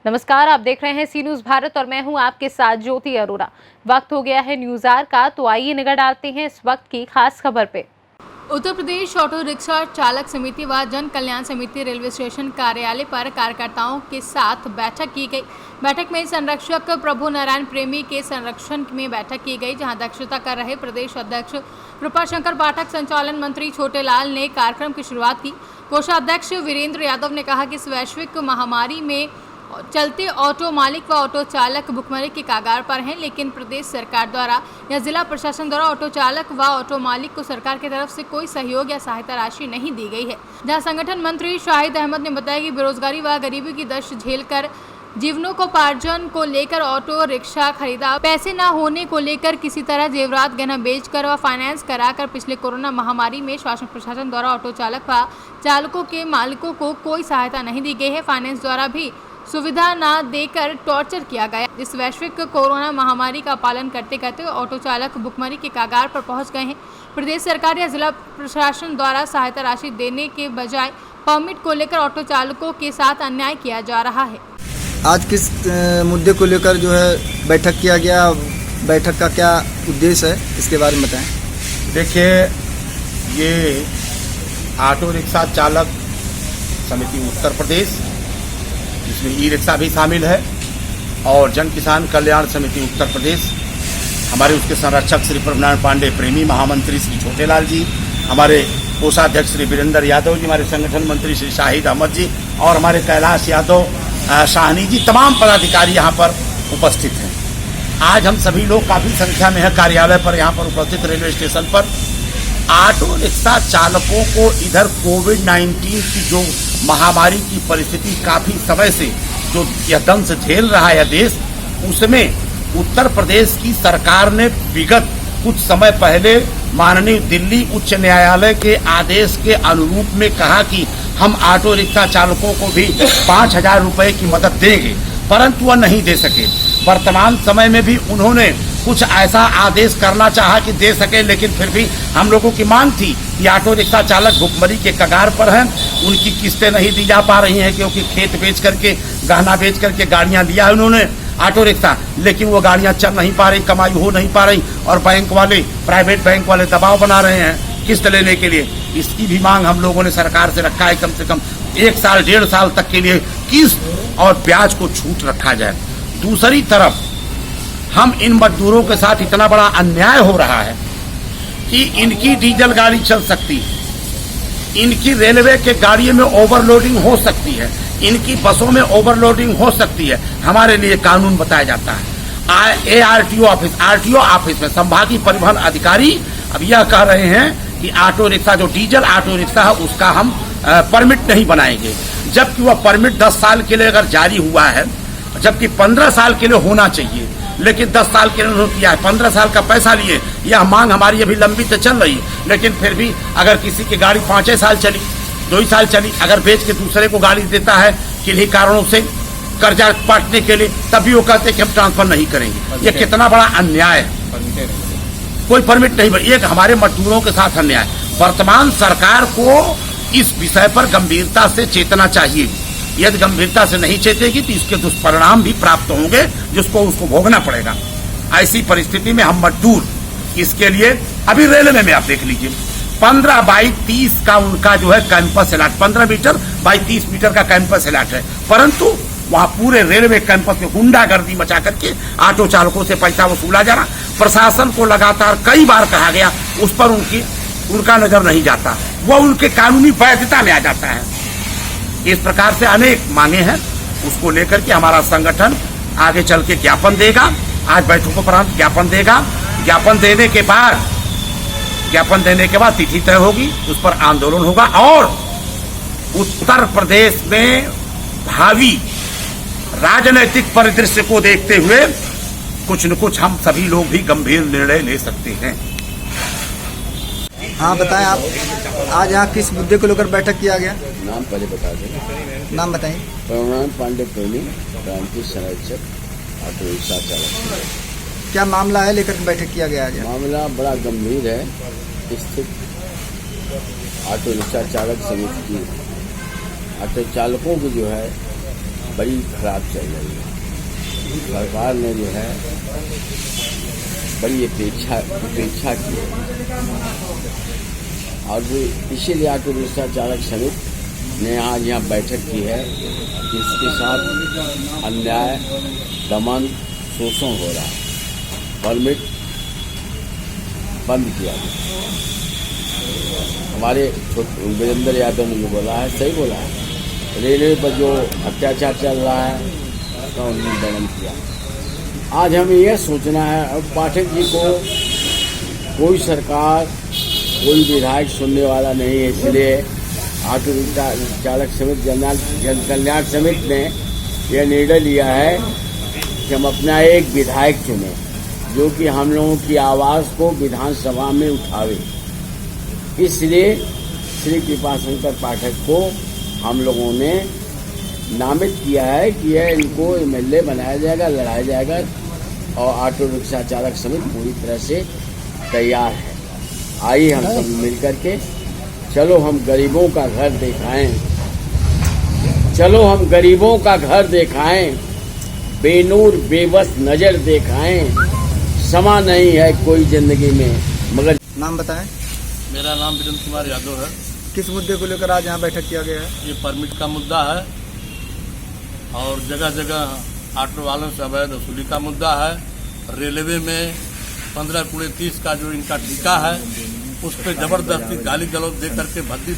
नमस्कार, आप देख रहे हैं सी न्यूज भारत और मैं हूं आपके साथ ज्योति अरोरा। वक्त हो गया है न्यूज आवर का, तो आइए नजर डालते हैं इस वक्त की खास खबर पे। उत्तर प्रदेश ऑटो रिक्शा चालक समिति व जन कल्याण समिति रेलवे स्टेशन कार्यालय पर कार्यकर्ताओं के साथ बैठक की गई। बैठक में संरक्षक प्रभु नारायण प्रेमी के संरक्षण में बैठक की गई, जहां अध्यक्षता कर रहे प्रदेश अध्यक्ष कृपाशंकर पाठक, संचालन मंत्री छोटे लाल ने कार्यक्रम की शुरुआत की। कोषाध्यक्ष वीरेंद्र यादव ने कहा कि इस वैश्विक महामारी में चलते ऑटो मालिक व ऑटो चालक भुखमरी के कगार पर हैं, लेकिन प्रदेश सरकार द्वारा या जिला प्रशासन द्वारा ऑटो चालक व ऑटो मालिक को सरकार की तरफ से कोई सहयोग या सहायता राशि नहीं दी गई है। जहां संगठन मंत्री शाहिद अहमद ने बताया कि बेरोजगारी व गरीबी की दर्द झेलकर जीवनोपार्जन को लेकर ऑटो रिक्शा खरीदा, पैसे न होने को लेकर किसी तरह जेवरात गहना बेचकर व फाइनेंस कराकर पिछले कोरोना महामारी में शासन प्रशासन द्वारा ऑटो चालक व चालकों के मालिकों को कोई सहायता नहीं दी गई है। फाइनेंस द्वारा भी सुविधा न देकर टॉर्चर किया गया। इस वैश्विक कोरोना महामारी का पालन करते करते ऑटो चालक भुखमरी के कगार पर पहुंच गए हैं। प्रदेश सरकार या जिला प्रशासन द्वारा सहायता राशि देने के बजाय परमिट को लेकर ऑटो चालकों के साथ अन्याय किया जा रहा है। आज किस मुद्दे को लेकर जो है बैठक किया गया, बैठक का क्या उद्देश्य है, इसके बारे में बताएं। देखिए, ये ऑटो रिक्शा चालक समिति उत्तर प्रदेश, जिसमें ई रिक्शा भी शामिल है, और जन किसान कल्याण समिति उत्तर प्रदेश, हमारे उसके संरक्षक श्री प्रभु नारायण पांडे प्रेमी, महामंत्री श्री छोटे लाल जी, हमारे कोषाध्यक्ष श्री वीरेंद्र यादव जी, हमारे संगठन मंत्री श्री शाहिद अहमद जी और हमारे कैलाश यादव शाहनी जी, तमाम पदाधिकारी यहाँ पर उपस्थित हैं। आज हम सभी लोग काफ़ी संख्या में है कार्यालय पर, यहाँ पर उपस्थित रेलवे स्टेशन पर। ऑटो रिक्शा चालकों को इधर कोविड-19 की जो महामारी की परिस्थिति काफ़ी समय से जो यह दंश झेल रहा है देश, उसमें उत्तर प्रदेश की सरकार ने विगत कुछ समय पहले माननीय दिल्ली उच्च न्यायालय के आदेश के अनुरूप में कहा कि हम ऑटो रिक्शा चालकों को भी 5,000 रुपये की मदद देंगे, परंतु वह नहीं दे सके। वर्तमान समय में भी उन्होंने कुछ ऐसा आदेश करना चाहा कि दे सके, लेकिन फिर भी हम लोगों की मांग थी कि ऑटो रिक्शा चालक भुखमरी के कगार पर हैं, उनकी किस्तें नहीं दी जा पा रही हैं, क्योंकि खेत बेच करके, गहना बेच करके गाड़ियां लिया है उन्होंने ऑटो रिक्शा, लेकिन वो गाड़ियां चल नहीं पा रही, कमाई हो नहीं पा रही, और बैंक वाले, प्राइवेट बैंक वाले दबाव बना रहे हैं किस्त लेने के लिए। इसकी भी मांग हम लोगों ने सरकार से रखा है, कम से कम 1 साल 1.5 साल तक के लिए किस्त और ब्याज को छूट रखा जाए। दूसरी तरफ हम इन मजदूरों के साथ इतना बड़ा अन्याय हो रहा है कि इनकी डीजल गाड़ी चल सकती है, इनकी रेलवे के गाड़ियों में ओवरलोडिंग हो सकती है, इनकी बसों में ओवरलोडिंग हो सकती है, हमारे लिए कानून बताया जाता है। ARTO ऑफिस में संभागीय परिवहन अधिकारी अब यह कह रहे हैं कि ऑटो रिक्शा, जो डीजल ऑटो रिक्शा है, उसका हम परमिट नहीं बनाएंगे, जबकि वह परमिट 10 साल के लिए अगर जारी हुआ है, जबकि 15 साल के लिए होना चाहिए, लेकिन 10 साल के लिए उन्होंने किया है। 15 साल का पैसा लिए, यह मांग हमारी अभी लंबी तो चल रही है, लेकिन फिर भी अगर किसी की गाड़ी 5 साल चली, 2 साल चली, अगर बेच के दूसरे को गाड़ी देता है किन्हीं कारणों से कर्जा पाटने के लिए, तभी वो कहते हैं कि हम ट्रांसफर नहीं करेंगे। ये कितना बड़ा अन्याय है, कोई परमिट नहीं। एक हमारे मजदूरों के साथ अन्याय। वर्तमान सरकार को इस विषय पर गंभीरता से चेतना चाहिए। यदि गंभीरता से नहीं चेतेगी तो इसके दुष्परिणाम भी प्राप्त होंगे, जिसको उसको भोगना पड़ेगा। ऐसी परिस्थिति में हम मजदूर इसके लिए, अभी रेलवे में आप देख लीजिए, 15 बाई 30 का उनका जो है campus allot, 15 metre by 30 metre का कैंपस अलॉट है, परंतु वहां पूरे रेलवे कैंपस में गुंडागर्दी मचा करके ऑटो चालकों से पैसा वसूला जा रहा। प्रशासन को लगातार कई बार कहा गया, उस पर उनका नजर नहीं जाता, वह उनके कानूनी वैधता में आ जाता है। इस प्रकार से अनेक मांगे हैं, उसको लेकर के हमारा संगठन आगे चल के ज्ञापन देगा। आज बैठकों ज्ञापन देगा। ज्ञापन देने के बाद तिथि तय होगी, उस पर आंदोलन होगा, और उत्तर प्रदेश में भावी राजनीतिक परिदृश्य को देखते हुए कुछ न कुछ हम सभी लोग भी गंभीर निर्णय ले सकते हैं। हाँ बताएं, आप आज यहाँ किस मुद्दे को लेकर बैठक किया गया? नाम पहले बता दें। नाम बताइए। प्रभु नारायण पांडे प्रेमी, प्रांतीय संरक्षक, ऑटो रिक्शा चालक। क्या मामला है लेकर बैठक किया गया आज? मामला बड़ा गंभीर है। स्थित ऑटो रिक्शा चालक समिति की ऑटो चालकों को जो है बड़ी खराब चल रही है। सरकार ने जो है बड़ी उपेक्षा की है और इसीलिए ऑटो रिक्शा चालक समिति ने आज यहाँ बैठक की है कि इसके साथ अन्याय, दमन, शोषण हो रहा है। परमिट बंद किया गया। हमारे वीरेंद्र यादव ने जो बोला है सही बोला है। रेलवे पर जो अत्याचार चल रहा है तो उन्होंने दमन किया। आज हमें यह सोचना है, अब पाठक जी को कोई सरकार, कोई विधायक सुनने वाला नहीं है, इसलिए ऑटो रिक्शा चालक समिति, जन कल्याण समिति ने यह निर्णय लिया है कि हम अपना एक विधायक चुने जो कि हम लोगों की आवाज़ को विधानसभा में उठावे। इसलिए श्री कृपाशंकर पाठक को हम लोगों ने नामित किया है कि यह इनको एमएलए बनाया जाएगा, लड़ाया जाएगा और ऑटो रिक्शा चालक समिति पूरी तरह से तैयार है। आइए हम सब मिल करके चलो हम गरीबों का घर दिखाएं, चलो हम गरीबों का घर दिखाएं, बेनूर बेबस नजर दिखाएं। समा नहीं है कोई जिंदगी में मगर। नाम बताएं। मेरा नाम वीरेंद्र कुमार यादव है। किस मुद्दे को लेकर आज यहाँ बैठक किया गया है? ये परमिट का मुद्दा है और जगह जगह ऑटो वालों से अवैध वसूली का मुद्दा है। रेलवे में 15-30 का जो इनका ठेका है उस पर जबरदस्ती गाली गलौज दे करके भद्दी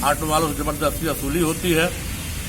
ऑटो वालों से जबरदस्ती वसूली होती है।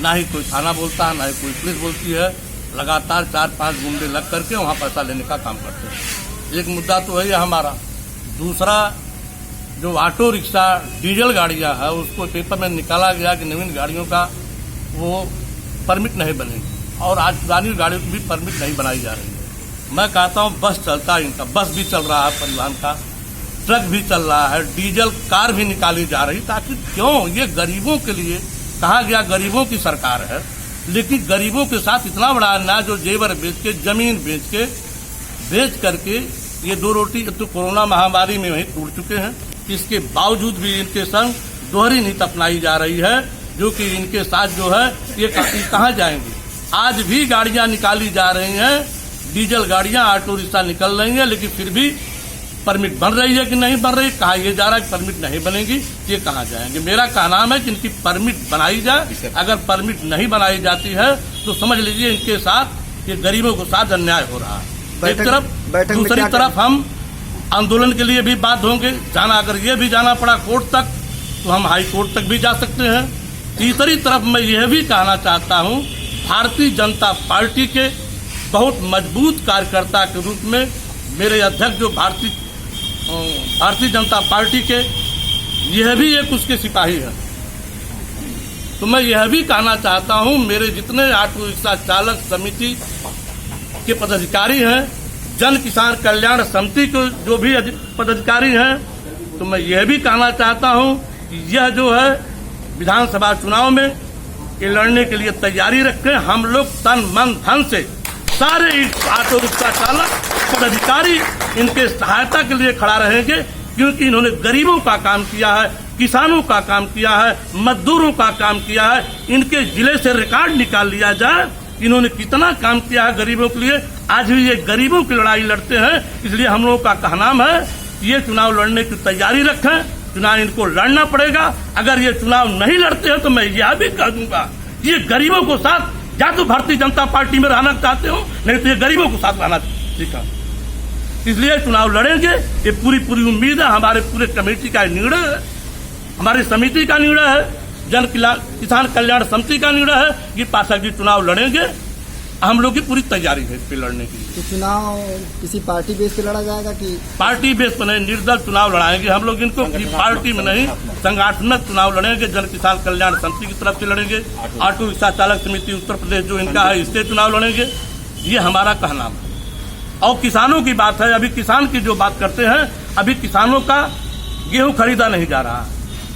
ना ही कोई थाना बोलता है, ना ही कोई पुलिस बोलती है। लगातार 4-5 गुंडे लग करके वहाँ पैसा लेने का काम करते हैं। एक मुद्दा तो है हमारा। दूसरा, जो ऑटो रिक्शा डीजल गाड़ियाँ है उसको पेपर में निकाला गया कि नवीन गाड़ियों का वो परमिट नहीं बनेगी और आज पुरानी गाड़ियों की भी परमिट नहीं बनाई जा रही है। मैं कहता हूँ बस चलता है इनका, बस भी चल रहा है परिवहन का, ट्रक भी चल रहा है, डीजल कार भी निकाली जा रही, ताकि क्यों ये गरीबों के लिए कहा गया गरीबों की सरकार है, लेकिन गरीबों के साथ इतना बड़ा अन्याय जो जेवर बेच के, जमीन बेच करके ये दो रोटी तो कोरोना महामारी में वहीं टूट चुके हैं। इसके बावजूद भी इनके संग दोहरी नीति अपनाई जा रही है, जो कि इनके साथ जो है ये कहाँ जाएंगे। आज भी गाड़ियां निकाली जा रही हैं, डीजल गाड़ियां, ऑटो रिक्शा निकल रही हैं, लेकिन फिर भी परमिट बन रही है कि नहीं बन रही, कहा यह जा रहा है कि परमिट नहीं बनेगी, ये कहाँ जाएंगे। मेरा कहना है कि इनकी परमिट बनाई जाए। अगर परमिट नहीं बनाई जाती है तो समझ लीजिए इनके साथ ये गरीबों के साथ अन्याय हो रहा है। एक तरफ, दूसरी तरफ हम आंदोलन के लिए भी बाध्य होंगे जाना। अगर ये भी जाना पड़ा कोर्ट तक तो हम हाई कोर्ट तक भी जा सकते हैं। तीसरी तरफ मैं यह भी कहना चाहता हूं, भारतीय जनता पार्टी के बहुत मजबूत कार्यकर्ता के रूप में मेरे अध्यक्ष जो भारतीय जनता पार्टी के, यह भी एक उसके सिपाही है। तो मैं यह भी कहना चाहता हूं, मेरे जितने ऑटो रिक्शा चालक समिति के पदाधिकारी हैं, जन किसान कल्याण समिति के जो भी पदाधिकारी हैं, तो मैं यह भी कहना चाहता हूं कि यह जो है विधानसभा चुनाव में ये लड़ने के लिए तैयारी रखें। हम लोग तन मन धन से सारे ऑटो रिक्शा चालक पदाधिकारी इनके सहायता के लिए खड़ा रहेंगे, क्योंकि इन्होंने गरीबों का काम किया है, किसानों का काम किया है, मजदूरों का काम किया है। इनके जिले से रिकॉर्ड निकाल लिया जाए, इन्होंने कितना काम किया है गरीबों के लिए। आज भी ये गरीबों की लड़ाई लड़ते हैं, इसलिए हम लोगों का कहना है ये चुनाव लड़ने की तैयारी रखें। चुनाव इनको लड़ना पड़ेगा। अगर ये चुनाव नहीं लड़ते हैं तो मैं यह भी कह दूंगा, ये गरीबों को साथ, या तो भारतीय जनता पार्टी में रहना चाहते हो, नहीं तो ये गरीबों को साथ रहना सीखा। इसलिए चुनाव लड़ेंगे, ये पूरी उम्मीद है। हमारे पूरे कमेटी का निर्णय है, हमारी समिति का निर्णय है, जन किसान कल्याण समिति का निर्णय है कि पाठक जी चुनाव लड़ेंगे। हम लोग की पूरी तैयारी है इस पे लड़ने की। तो चुनाव किसी पार्टी बेस पे लड़ा जाएगा कि पार्टी बेस पर नहीं, निर्दल चुनाव लड़ाएंगे हम लोग। इनको पार्टी में नहीं, संगठनक चुनाव लड़ेंगे। जन किसान कल्याण समिति की तरफ से लड़ेंगे। ऑटो रिक्शा चालक समिति उत्तर प्रदेश जो इनका है, इससे चुनाव लड़ेंगे। ये हमारा कहना है। और किसानों की बात है, अभी किसान की जो बात करते हैं, अभी किसानों का गेहूं खरीदा नहीं जा रहा,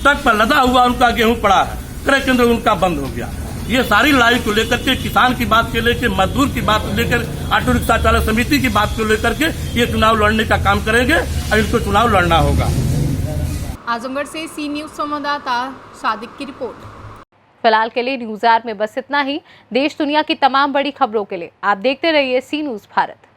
ट्रक पर लदा हुआ उनका गेहूं पड़ा है, क्रय केंद्र उनका बंद हो गया। ये सारी लड़ाई को लेकर के, किसान की बात के लेकर, मजदूर की बात को लेकर, ऑटो रिक्शा चालक समिति की बात को लेकर के ये चुनाव लड़ने का काम करेंगे और इनको चुनाव लड़ना होगा। आजमगढ़ से सी न्यूज़ संवाददाता सादिक की रिपोर्ट। फिलहाल के लिए न्यूज़ आवर में बस इतना ही। देश दुनिया की तमाम बड़ी खबरों के लिए आप देखते रहिए सी न्यूज़ भारत।